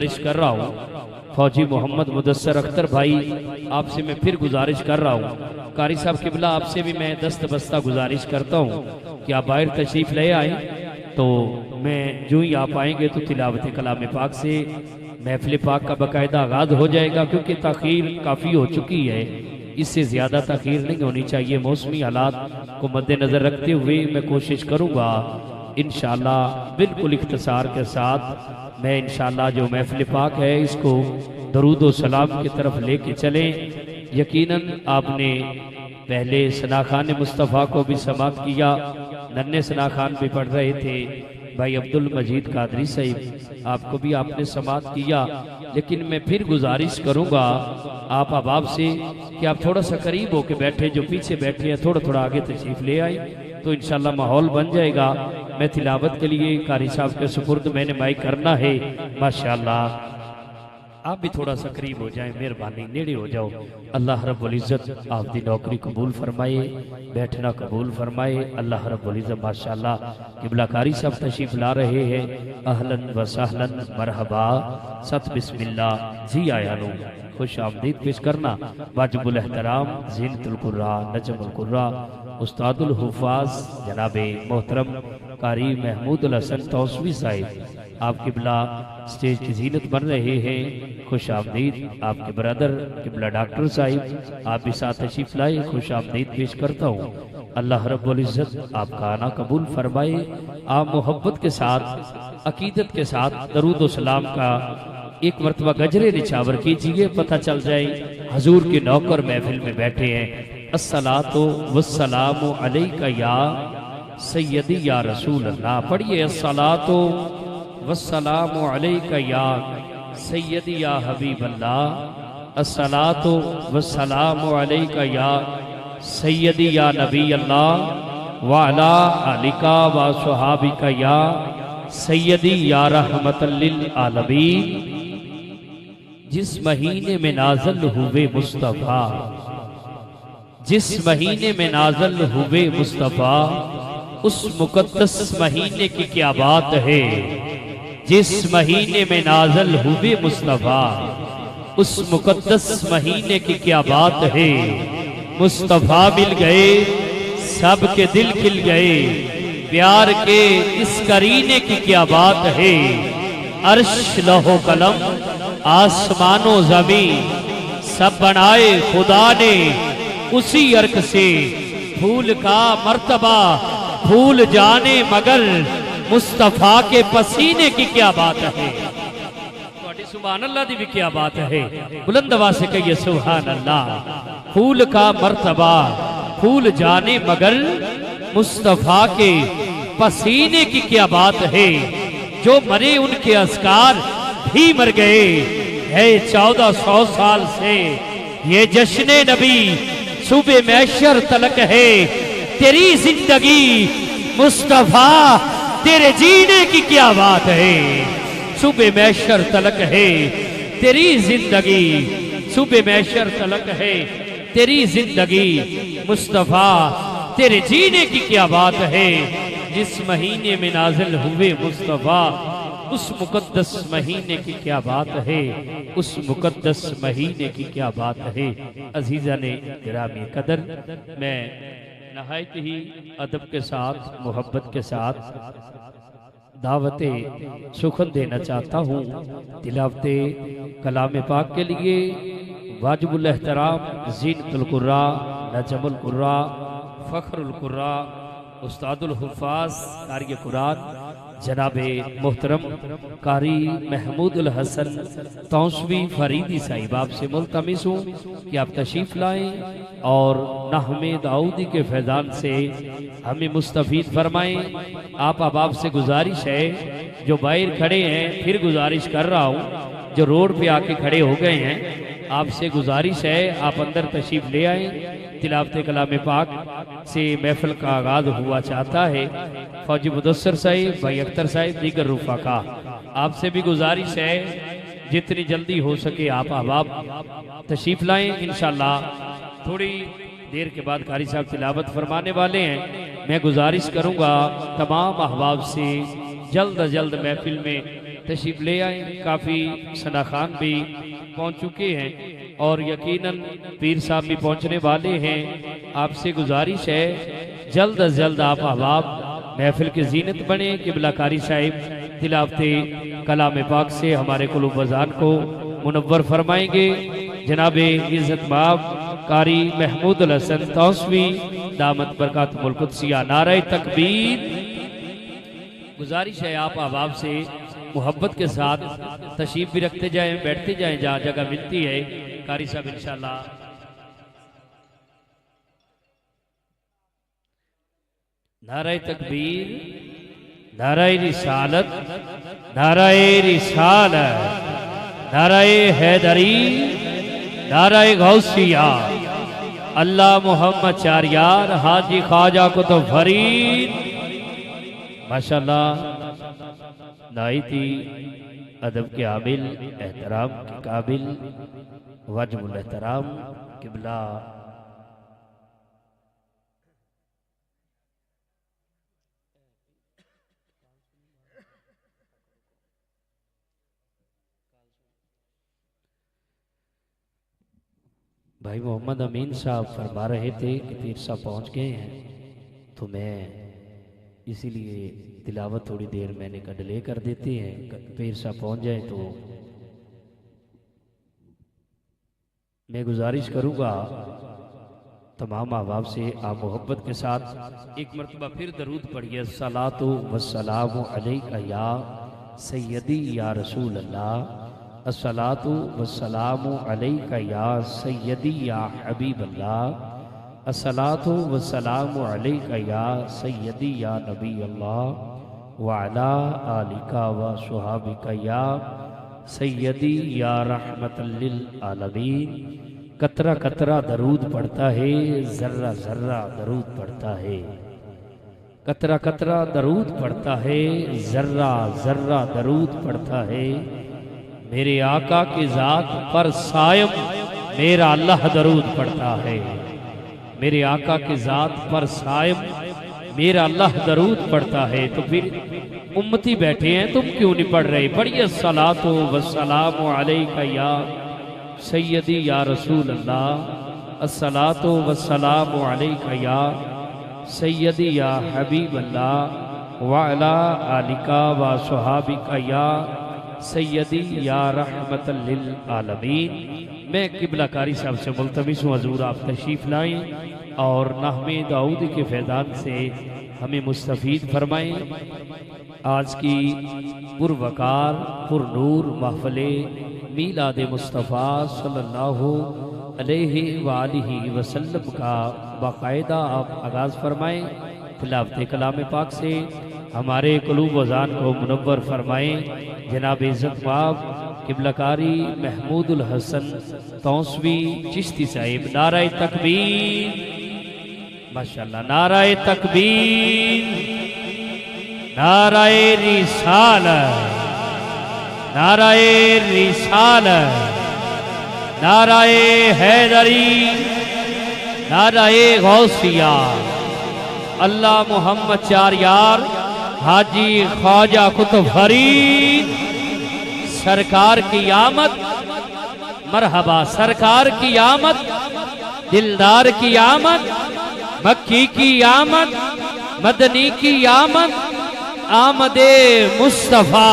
गुजारिश कर रहा हूँ फौजी मोहम्मद मुदस्सर अख्तर भाई, आपसे मैं फिर गुजारिश कर रहा हूँ, कारी साहब किबला आपसे भी मैं दस्तबस्ता गुजारिश करता हूँ कि आप बाहर तशरीफ ले आए, तो मैं जो ही आप आएंगे तो तिलावत कलाम पाक से महफिल पाक का बाकायदा आगाज हो जाएगा, क्योंकि ताखीर काफ़ी हो चुकी है, इससे ज़्यादा ताखीर नहीं होनी चाहिए। मौसमी हालात को मद्देनज़र रखते हुए मैं कोशिश करूँगा इंशाअल्लाह बिल्कुल इख्तिसार के साथ मैं इंशाअल्लाह जो महफिल पाक है इसको दरूद व सलाम की तरफ लेके चलें। यकीनन आपने पहले सना खान मुस्तफ़ा को भी समात किया, नन्हे सना खान भी पढ़ रहे थे, भाई अब्दुल मजीद कादरी साहिब आपको भी आपने समात किया, लेकिन मैं फिर गुजारिश करूंगा आप अहबाब से कि आप थोड़ा सा करीब होके बैठे, जो पीछे बैठे हैं थोड़ा थोड़ा आगे तशरीफ ले आए तो इंशाल्लाह माहौल बन जाएगा। मैं तिलावत के लिए कारी साहब के सुपुर्द मैंने माइक करना है, माशाल्लाह आप भी थोड़ा सा करीब हो जाएं, मेहरबानी नेड़े हो जाओ। अल्लाह रब्बुल इज्जत आपकी नौकरी कबूल फरमाए, बैठना कबूल फरमाए। अल्लाह रब्बुल इज्जत माशाल्लाह किबला कारी साहब तशरीफ ला रहे हैं, अहलन व सहलन मरहबा सत बिस्मिल्लाह जी आया नो खुश आमदीद पेश करना। वाजिबुल एहतराम ज़ीनतुल कुर्रा नजमुल कुर्रा उस्तादुल हुफ़ाज़ जनाबे मोहतरम कारी महमूदुल हसन तौसवी साहिब आप किबला स्टेज की जीनत बन रहे हैं, खुश आमदीद। आपके ब्रदर किबला डॉक्टर साहिब आप भी साथ तशरीफ लाए, खुश आमदीद पेश करता हूँ। अल्लाह रब्बुल इज्जत आपका आना कबूल फरमाए। आप मोहब्बत के साथ अकीदत के साथ दरूद व सलाम का एक मरतबा गजरे निछावर कीजिए, पता चल जाए हजूर के नौकर महफिल में बैठे हैं। अस्सलातु वस्सलामु अलैका या सय्यदी या रसूल अल्लाह, पढ़िए अस्सलातु वस्सलामु अलैका या सय्यदी या हबीब अल्लाह, अस्सलातु वस्सलामु अलैका या सय्यदी या नबी अल्लाह व अला आलिका व सुहाबिका या सय्यदी या रहमतल लिल आलमीन। जिस महीने में नाज़िल हुए मुस्तफ़ा, जिस महीने में नाज़िल हुए मुस्तफ़ा, उस मुकद्दस महीने की क्या बात है। जिस महीने में नाज़िल हुए मुस्तफ़ा, उस मुकद्दस महीने की क्या बात है। मुस्तफ़ा मिल गए सबके दिल खिल गए, प्यार के इस करीने की क्या बात है। अर्श लौह कलम आसमानो ज़मीन सब बनाए खुदा ने उसी अर्क से। फूल का मर्तबा फूल जाने मगर मुस्तफ़ा के पसीने की क्या बात है। सुभान अल्लाह दी भी क्या बात है, बुलंद आवाज़ से कहिए सुभान अल्लाह। फूल का मर्तबा फूल जाने मगर मुस्तफ़ा के पसीने की क्या बात है। जो मरे उनके अस्कार भी मर गए है, 1400 साल से ये जश्न नबी सुबह महशर तलक है। तेरी जिंदगी मुस्तफ़ा तेरे जीने की क्या बात है। सुबह महशर तलक है तेरी जिंदगी, सुबह महशर तलक है तेरी जिंदगी, मुस्तफ़ा तेरे जीने की क्या बात है। जिस महीने में नाज़िल हुए मुस्तफ़ा, उस मुकद्दस महीने की क्या बात है। उस मुकद्दस महीने की क्या बात है। अजीज़ा ने गिरामी कदर, मैं नहायत ही अदब के साथ मोहब्बत के साथ दावते सुखन देना चाहता हूँ। तिलावते कलाम पाक के लिए वाजिबुल एहतराम ज़ीनतुल कुर्रा नजमुल कुर्रा फ़ख्रुल कुर्रा उस्तादुल हुफ़ाज़ कारी कुरान जनाबे मोहतरम कारी महमूदुल हसन तौसवी फरीदी साहिब आपसे मुल्तमिस हूँ कि आप तशरीफ़ लाएँ और नहमे दाऊदी के फैज़ान से हमें मुस्तफ़ीद फरमाएँ। आप अहबाब से गुजारिश है, जो बाहर खड़े हैं फिर गुजारिश कर रहा हूँ, जो रोड पे आके खड़े हो गए हैं आपसे गुजारिश है आप अंदर तशरीफ़ ले आए। तिलावत कलाम पाक से महफिल का आगाज हुआ चाहता है। फौजी मुदस्सर साहिब, भाई अख्तर साहिब, दीगर रुफ़ाका आपसे भी गुजारिश है जितनी जल्दी हो सके आप अहबाब तशरीफ़ लाएँ। इंशाअल्लाह थोड़ी देर के बाद कारी साहब तिलावत फरमाने वाले हैं। मैं गुजारिश करूँगा तमाम अहबाब से जल्द अज जल्द महफिल में तशरीफ ले आए। काफ़ी सना खान भी पहुंच चुके हैं और यकीनन पीर साहब भी पहुंचने वाले हैं। आपसे गुजारिश है जल्द अज जल्द आप अहबाब महफिल की जीनत बने। किबला कारी साहिब तिलावते कलाम पाक से हमारे कुलूब वज़ान को मुनव्वर फरमाएंगे। जनाब इज़्ज़त माब कारी महमूद हसन तौसवी दामत बरकातुहुल कुद्सिया नारे तकबीर। गुजारिश है आप अहबाब से मोहब्बत के साथ तशरीफ भी रखते जाएं, बैठते जाएं जहाँ जगह मिलती है। कारी साहब इंशाल्लाह नारे तकबीर, नारे रिसालत, नारे रिसालत, नारे हैदरी, नारे गौसिया, अल्लाह मोहम्मद चारियार हाजी ख्वाजा कुतुब फरीद। माशाल्लाह नाइती अदब के आबिल, एहतराम के काबिल, वाजिबुल एहतराम किबला भाई मोहम्मद अमीन साहब फरमा रहे थे कि पीर साहब पहुंच गए हैं, तो मैं इसीलिए तिलावत थोड़ी देर मैंने कहा डिले कर देते हैं। पीर साहब पहुंच जाए तो मैं गुजारिश करूंगा तमाम अहबाब से आप मोहब्बत के साथ एक मरतबा फिर दरूद पढ़िए। सलातो वस्सलामु अलैका या सैयदी या रसूल अल्लाह, अस्सलातु वस्सलामु अलैका या सैयदी या हबीब अल्लाह, अस्सलातु वस्सलामु अलैका या सैयदी या नबी अल्लाह, व अला आलिका व सुहाबिका या सैयदी या रहमतल लिल आलमीन। कतरा कतरा दरूद पढ़ता है, जर्रा जर्रा दरूद पढ़ता है। कतरा कतरा दरूद पढ़ता है, जर्रा जर्रा दरूद पढ़ता है। मेरे आका की जात पर सायम मेरा अल्लाह दरूद पढ़ता है। मेरे आका की जात पर सायम मेरा अल्लाह दरूद पढ़ता है। तो फिर उम्मती बैठे हैं, तुम क्यों नहीं पढ़ रहे? पढ़िए सलातो वस्सलामु अलैका या सैयदी या रसूल अल्लाह, अस्सलातो वस्सलामु अलैका या सैयदी या हबीब अल्लाह, व अला आलिका व सुहाबिका या सैयदी या रहमतल लिल आलमीन। मैं किबला कारी साहब से मुल्तमिस हूँ हजूर आप तशरीफ़ लाएँ और नहमे दाऊद के फैज़ान से हमें मुस्तफ़ीद फरमाएँ। आज की पुरवकार पुरनूर महफ़िले मीलाद मुस्तफ़ा सल्लल्लाहु अलैहि वालिहि वसल्लम का बाकायदा आप आगाज़ फरमाएँ। तिलावत कलाम पाक से हमारे कुलूब वज़ान को मुनव्वर फरमाएँ। जनाब इज़्ज़त माब किबलाकारी महमूदुल हसन तौसवी चिश्ती साहिब नाराए तकबीर, माशाअल्लाह नाराए तकबीर, नाराए रिसालत, नाराए रिसालत, नाराए हैदरी, नाराए गौसिया, अल्लाह मोहम्मद चारियार हाजी ख्वाजा कुतुब फरीद सरकार की आमद, मरहबा सरकार की आमद, दिलदार की आमद, मक्की की आमद, मदनी की आमद, आमदे मुस्तफ़ा।